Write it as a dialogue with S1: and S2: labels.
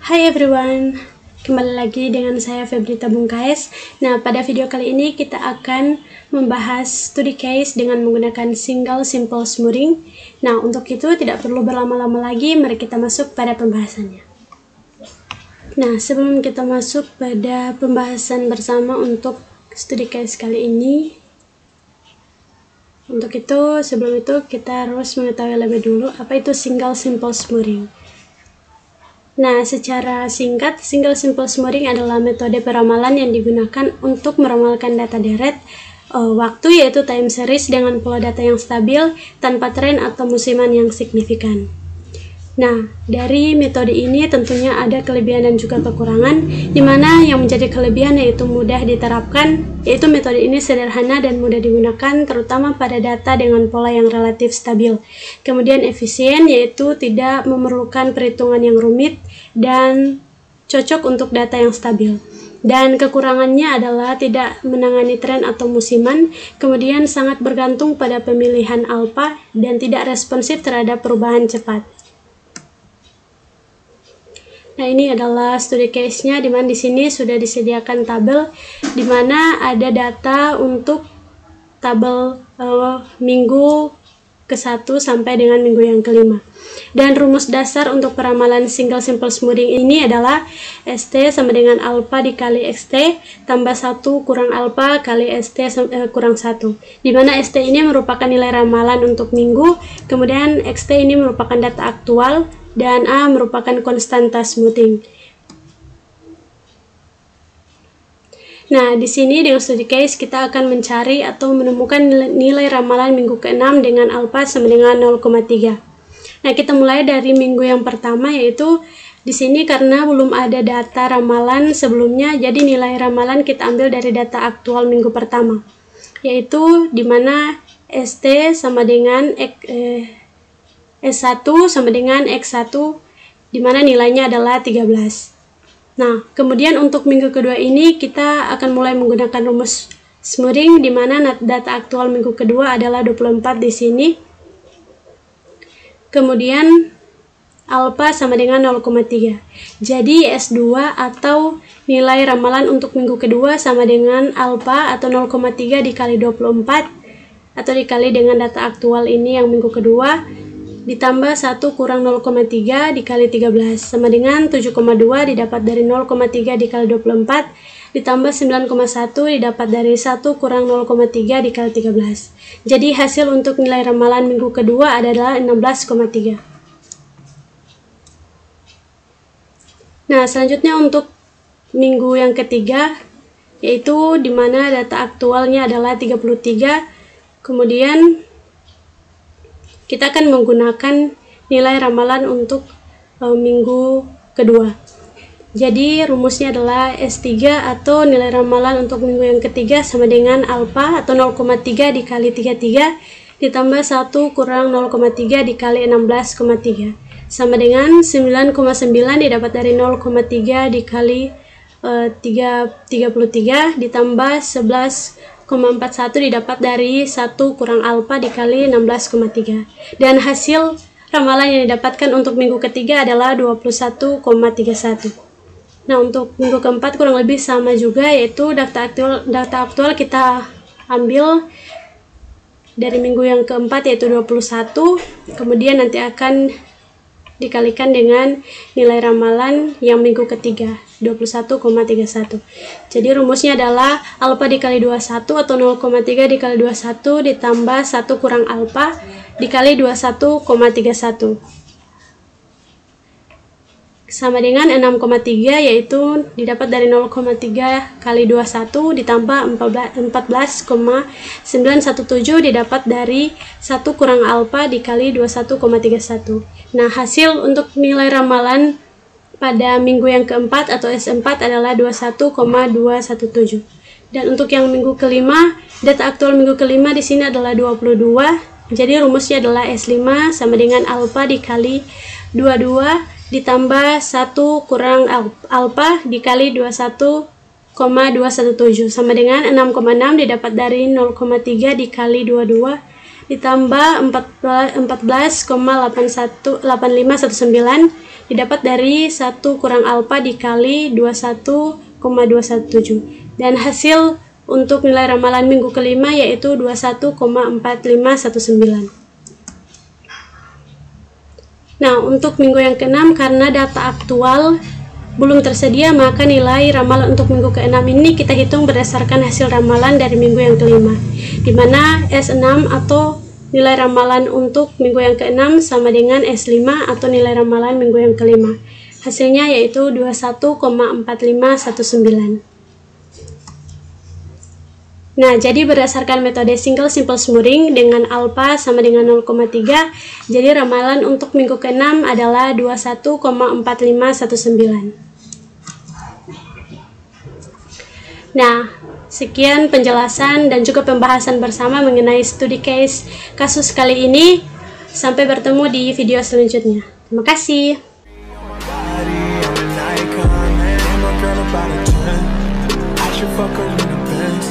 S1: Hai everyone, kembali lagi dengan saya Febri Tabung KS. Nah, pada video kali ini kita akan membahas studi case dengan menggunakan single simple smoothiing. Nah, untuk itu tidak perlu berlama-lama lagi, mari kita masuk pada pembahasannya. Nah, sebelum kita masuk pada pembahasan bersama untuk studi case kali ini, sebelum itu kita harus mengetahui lebih dulu apa itu single simple smoothiing. Nah, secara singkat, single simple smoothiing adalah metode peramalan yang digunakan untuk meramalkan data deret waktu, yaitu time series dengan pola data yang stabil tanpa tren atau musiman yang signifikan. Nah, dari metode ini tentunya ada kelebihan dan juga kekurangan, di mana yang menjadi kelebihan yaitu mudah diterapkan, yaitu metode ini sederhana dan mudah digunakan terutama pada data dengan pola yang relatif stabil. Kemudian efisien, yaitu tidak memerlukan perhitungan yang rumit dan cocok untuk data yang stabil. Dan kekurangannya adalah tidak menangani tren atau musiman, kemudian sangat bergantung pada pemilihan alpha dan tidak responsif terhadap perubahan cepat. Nah, ini adalah studi case-nya, di mana di sini sudah disediakan tabel di mana ada data untuk tabel minggu ke-1 sampai dengan minggu yang ke-5. Dan rumus dasar untuk peramalan single simple smoothing ini adalah ST sama dengan alpha dikali XT tambah 1 kurang alpha kali ST kurang 1. Di mana ST ini merupakan nilai ramalan untuk minggu, kemudian XT ini merupakan data aktual, dan A merupakan konstanta smoothing. Nah, di sini dengan studi case kita akan mencari atau menemukan nilai ramalan minggu ke-6 dengan alpha sama dengan 0,3. Nah, kita mulai dari minggu yang pertama, yaitu di sini karena belum ada data ramalan sebelumnya, jadi nilai ramalan kita ambil dari data aktual minggu pertama, yaitu di mana ST sama dengan S1 sama dengan X1, di mana nilainya adalah 13. Nah, kemudian untuk minggu kedua ini kita akan mulai menggunakan rumus smoothing, di mana data aktual minggu kedua adalah 24 di sini. Kemudian alpha sama dengan 0,3. Jadi S2 atau nilai ramalan untuk minggu kedua sama dengan alpha atau 0,3 dikali 24 atau dikali dengan data aktual ini yang minggu kedua, ditambah 1 kurang 0,3 dikali 13 sama dengan 7,2 didapat dari 0,3 dikali 24 ditambah 9,1 didapat dari 1 kurang 0,3 dikali 13. Jadi hasil untuk nilai ramalan minggu kedua adalah 16,3. Nah, selanjutnya untuk minggu yang ketiga, yaitu di mana data aktualnya adalah 33, kemudian kita akan menggunakan nilai ramalan untuk minggu kedua. Jadi rumusnya adalah S3 atau nilai ramalan untuk minggu yang ketiga sama dengan alpha atau 0,3 dikali 33 ditambah 1 kurang 0,3 dikali 16,3 sama dengan 9,9 didapat dari 0,3 dikali 33 ditambah 11,41 didapat dari 1 kurang alpha dikali 16,3. Dan hasil ramalan yang didapatkan untuk minggu ketiga adalah 21,31. Nah, untuk minggu keempat kurang lebih sama juga, yaitu data aktual kita ambil dari minggu yang keempat yaitu 21, kemudian nanti akan dikalikan dengan nilai ramalan yang minggu ketiga 21,31. Jadi rumusnya adalah alpha dikali 21 atau 0,3 dikali 21 ditambah 1 kurang alpha dikali 21,31 sama dengan 6,3, yaitu didapat dari 0,3 kali 21 ditambah 14,917 didapat dari 1 kurang alpha dikali 21,31. Nah, hasil untuk nilai ramalan pada minggu yang keempat atau S4 adalah 21,217. Dan untuk yang minggu kelima, data aktual minggu kelima di sini adalah 22. Jadi rumusnya adalah S5 sama dengan alpha dikali 22 ditambah 1 kurang alpha dikali 21,217 sama dengan 6,6 didapat dari 0,3 dikali 22 ditambah 14,8519 didapat dari 1 kurang alfa dikali 21,217, dan hasil untuk nilai ramalan minggu kelima yaitu 21,4519. Nah, untuk minggu yang keenam, karena data aktual belum tersedia, maka nilai ramalan untuk minggu ke-6 ini kita hitung berdasarkan hasil ramalan dari minggu yang kelima, di mana S6 atau nilai ramalan untuk minggu yang ke-6 sama dengan S5 atau nilai ramalan minggu yang kelima. Hasilnya yaitu 21,4519. Nah, jadi berdasarkan metode single simple smoothing dengan alpha sama dengan 0,3, jadi ramalan untuk minggu ke-6 adalah 21,4519. Nah, sekian penjelasan dan juga pembahasan bersama mengenai studi case kasus kali ini. Sampai bertemu di video selanjutnya. Terima kasih.
S2: Fuck her in the Benz.